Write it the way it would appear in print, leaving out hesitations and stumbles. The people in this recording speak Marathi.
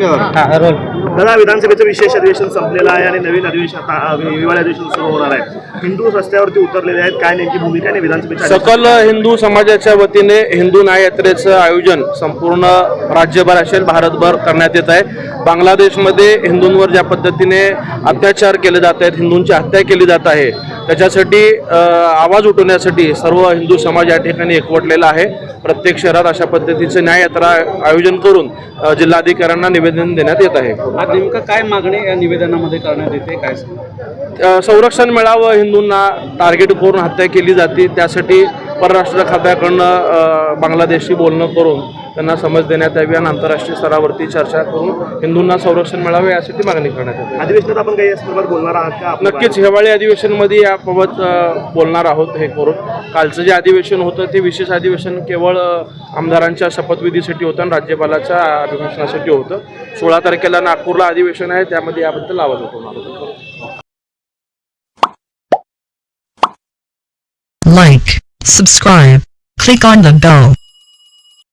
दादा, विधानसभेचं विशेष अधिवेशन संपलेलं आहे आणि नवीन अधिवेशन आता हिवाळी अधिवेशन सुरू होणार आहे. हिंदू रस्त्यावरती उतरलेले आहेत. काय नेमकी भूमिका आहे विधानसभेच्या? सकल हिंदू समाजाच्या वतीने हिंदू न्याय यात्रेचं आयोजन संपूर्ण राज्यभर असेल भारतभर करण्यात येत आहे. बांगलादेशमध्ये हिंदूंवर ज्या पद्धतीने अत्याचार केले जात आहेत, हिंदूंची हत्या केली जात आहे, त्याच्यासाठी आवाज उठवण्यासाठी सर्व हिंदू समाज या ठिकाणी एकवटलेला आहे. प्रत्येक शहरात अशा पद्धतीचं न्याय यात्रा आयोजन करून जिल्हाधिकाऱ्यांना निवेदन देण्यात येत आहे. आज नेमकं काय मागणी या निवेदनामध्ये करण्यात येते, काय संरक्षण मिळावं, हिंदूंना टार्गेट करून हत्या केली जाते, त्यासाठी परराष्ट्र खात्याकडनं बांगलादेशशी बोलणं करून त्यांना समज देण्यात यावी आणि आंतरराष्ट्रीय स्तरावरती चर्चा करून हिंदूंना संरक्षण मिळावे यासाठी मागणी करण्यात येते. अधिवेशनात आपण काही यासंदर्भात बोलणार आहात का? नक्कीच हिवाळी अधिवेशनमध्ये याबाबत बोलणार आहोत. हे करून कालचं जे अधिवेशन होतं ते विशेष अधिवेशन केवळ आमदारांच्या शपथविधीसाठी होतं आणि राज्यपालाच्या अभिभाषणासाठी होतं. 16 तारखेला नागपूरला अधिवेशन आहे, त्यामध्ये याबद्दल आवाज उठवणार होतो. Like, subscribe, click on the bell.